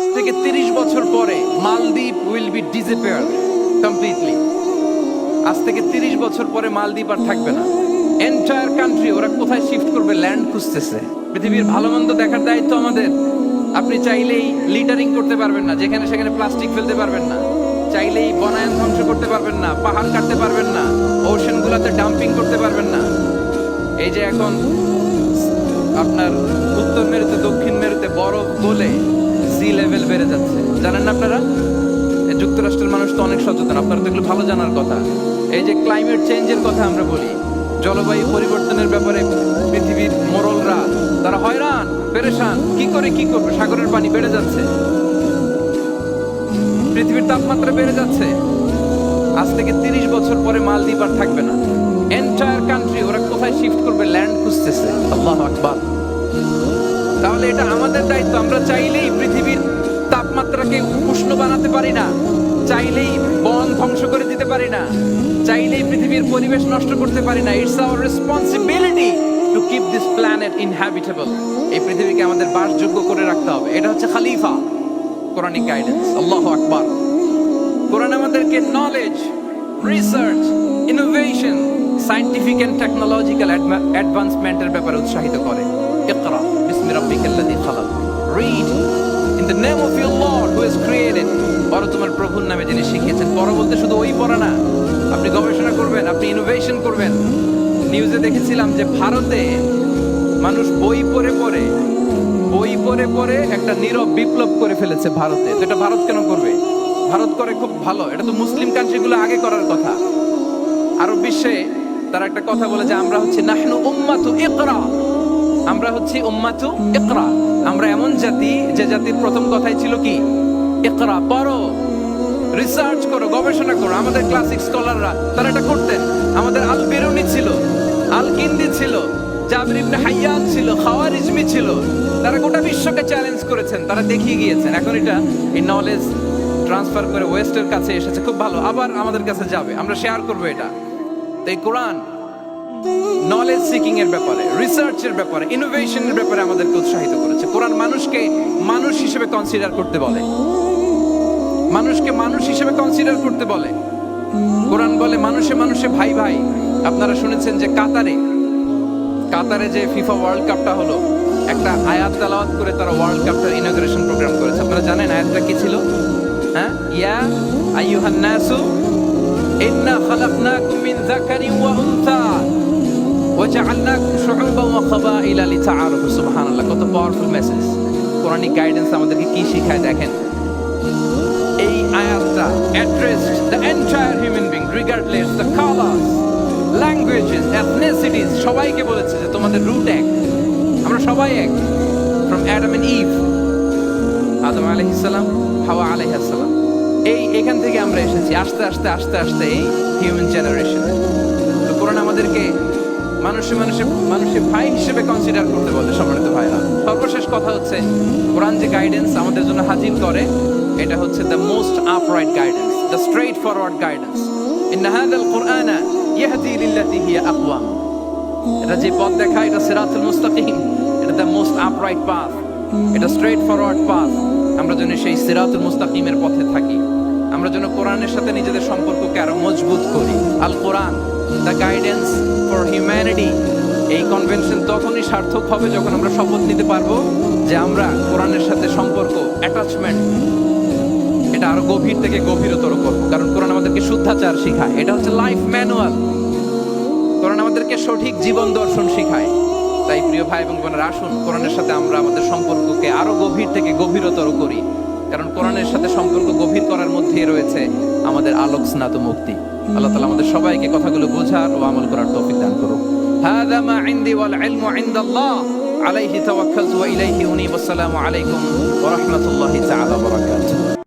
আজ থেকে 30 বছর পরে মালদ্বীপ উইল বি ডিসঅ্যাপিয়ার কমপ্লিটলি। আজ থেকে 30 বছর পরে মালদ্বীপ আর থাকবে না। এন্টায়ার কান্ট্রি ওরা কোথায় শিফট করবে ল্যান্ড খুঁজতেছে। পৃথিবীর ভালো মন্দ দেখার দায়িত্ব আমাদের। আপনি চাইলেই লিটারিং করতে পারবেন না, যেখানে সেখানে প্লাস্টিক ফেলতে পারবেন না, চাইলেই বনায়ন ধ্বংস করতে পারবেন না, পাহাড় কাটতে পারবেন না, ওশেন গুলাতে ডাম্পিং করতে পারবেন না। এই যে এখন আপনার উত্তর মেরুতে দক্ষিণ মেরুতে বরফ গলে সি লেভেল বেড়ে যাচ্ছে, জানেন না আপনারা? যুক্তরাষ্ট্রের মানুষ তো অনেক সচেতন, আপনারা তো এগুলো ভালো জানার কথা। এই যে ক্লাইমেট চেঞ্জের কথা আমরা বলি, জলবায়ু পরিবর্তনের ব্যাপারে পৃথিবীর মোড়লরা তারা হয়রান পেরেশান, কি করবে? সাগরের পানি বেড়ে যাচ্ছে, পৃথিবীর তাপমাত্রা বেড়ে যাচ্ছে। আজ থেকে 30 বছর পরে মালদ্বীপ আর থাকবে না। এন্টায়ার কান্ট্রি ওরা কোথায় শিফট করবে ল্যান্ড খুঁজতেছে। আল্লাহু আকবার। তাহলে এটা আমাদের দায়িত্ব। আমরা চাইলেই পৃথিবীর তাপমাত্রাকে উষ্ণ বানাতে পারি না, চাইলেই বন ধ্বংস করে দিতে পারি না, চাইলেই পৃথিবীর পরিবেশ নষ্ট করতে পারি না। It's our responsibility to keep this planet inhabitable. এই পৃথিবীকে আমাদের বাসযোগ্য করে রাখতে হবে। এটা হচ্ছে খলিফা, কোরআনিক গাইডেন্স। আল্লাহু আকবার। কোরআন আমাদেরকে knowledge, research, innovation, scientific and technological অ্যাডভান্সমেন্টের ব্যাপারে উৎসাহিত করে। ইকরা বিসমি রাব্বিকাল্লাযী খালাক, read in the name of your lord who has created. পড়ো তোমার প্রভুর নামে যিনি শিখিয়েছেন। পড়ো বলতে শুধু ওই পড়া না, আপনি গবেষণা করবেন, আপনি ইনোভেশন করবেন। নিউজে দেখেছিলাম যে ভারতে মানুষ বই পড়ে পড়ে একটা নীরব বিপ্লব করে ফেলেছে ভারতে। তো এটা ভারত কেন করবে? ভারত করে খুব ভালো, এটা তো মুসলিম কান্ট্রিগুলো আগে করার কথা। আরব বিশ্বে তারা একটা কথা বলে যে আমরা হচ্ছে নাহনু উম্মাতু ইকরা, আমরা হচ্ছে উম্মাতু ইকরা। আমরা এমন জাতি যে জাতির প্রথম কথাই ছিল কি? ইকরা, পড়ো, রিসার্চ করো, গবেষণা করো। আমাদের ক্লাসিক স্কলাররা তারা এটা করতেন। আমাদের আল বিরুনি ছিল, আল কিন্দি ছিল, জাবির ইবনে হাইয়ান ছিল, খাওয়ারিজমি ছিল। তারা গোটা বিশ্বকে চ্যালেঞ্জ করেছেন, তারা দেখিয়ে গিয়েছেন। এখন এটা এই নলেজ ট্রান্সফার করে ওয়েস্টের কাছে এসেছে, খুব ভালো। আবার আমাদের কাছে যাবে, আমরা শেয়ার করবো এটা। তো এই কোরআন নলেজ সিকিং এর ব্যাপারে, রিসার্চের ব্যাপারে, ইনোভেশনের ব্যাপারে আমাদেরকে উৎসাহিত করেছে। কোরআন মানুষকে মানুষ হিসেবে কনসিডার করতে বলে, মানুষকে মানুষ হিসেবে কনসিডার করতে বলে। কোরআন বলে মানুষে মানুষে ভাই ভাই। আপনারা শুনেছেন যে কাতারে যে ফিফা ওয়ার্ল্ড কাপটা হলো, একটা আয়াত তেলাওয়াত করে তারা ওয়ার্ল্ড কাপটার ইনগ্রেশন প্রোগ্রাম করেছে। আপনারা জানেন আয়াতটা কি ছিল? হ্যাঁ, ইয়া আইয়ুহান নাসু ইন্না খালাকনাকুম মিন যাকারিন ওয়া উনসা ওয়া জাআলনাকুম শুউবান ওয়া ক্বাবাইলা লিতাআরাফু। সুবহানাল্লাহ, কত পাওয়ারফুল মেসেজ। কোরআনিক গাইডেন্স আমাদেরকে কি শেখায় দেখেন। এই আয়াতটা addressed the entire human being regardless the colours, languages, এথনিসিটিস। সবাইকে বলেছে যে তোমাদের রুট এক, আমরা সবাই এক। ফ্রম অ্যাডাম এন্ড ইভ, আদম আলাইহিস সালাম, হাওয়া আলাইহিস সালাম, এখান থেকে আমরা এসেছি। আস্তে আস্তে আস্তে আস্তে এই হিউম্যান জেনারেশন। তো কোরআন আমাদেরকে মানুষে ভাই হিসেবে কনসিডার করতে বলে। সম্মানিত ভাইরা, সর্বশেষ কথা হচ্ছে কোরআন যে গাইডেন্স আমাদের জন্য হাজির করে, এটা হচ্ছে the most upright guidance, the straightforward guidance. ইন্না হাযাল কুরআনা ইয়াহদি লিল্লাতী হিয়া আকওয়াম। এটা যে পথ দেখায়, এটা সিরাতুল মুস্তাকিম, এটা দ্য মোস্ট আপরাইট পাথ, এটা স্ট্রেইট ফরওয়ার্ড পাথ। আমরা যেন সেই সিরাতুল মুস্তাকিমের পথে থাকি, আমরা যেন কোরআনের সাথে নিজেদের সম্পর্ককে আরো মজবুত করি। আল কোরআন দ্য গাইডেন্স ফর হিউম্যানিটি। এই কনভেনশন তখনই সার্থক হবে যখন আমরা শপথ নিতে পারবো যে আমরা কোরআনের সাথে সম্পর্ক, অ্যাটাচমেন্ট, এটা আরো গভীর থেকে গভীরতর করবো। কারণ কোরআন আমাদেরকে শুদ্ধাচার শিখায়, এটা হচ্ছে লাইফ ম্যানুয়াল। কোরআন আমাদেরকে সঠিক জীবন দর্শন শিখায়। তাই প্রিয় ভাই এবং বোনেরা, আসুন কোরআনের সাথে আমরা আমাদের সম্পর্ককে আরো গভীর থেকে গভীরতর করি। কারণ কোরআনের সাথে সম্পর্ক গভীর করার মধ্যেই রয়েছে আমাদের আলোক স্নাত মুক্তি। আল্লাহ তাআলা আমাদের সবাইকে কথাগুলো বোঝার ও আমল করার তৌফিক দান করুন। হাযা মা ইনদি ওয়াল ইলমু ইনদাল্লাহ আলাইহি তাওয়াক্কালতু ওয়া ইলাইহি উনীব। আসসালামু আলাইকুম ওয়া রাহমাতুল্লাহি তাআলা ওয়া বারাকাতুহু।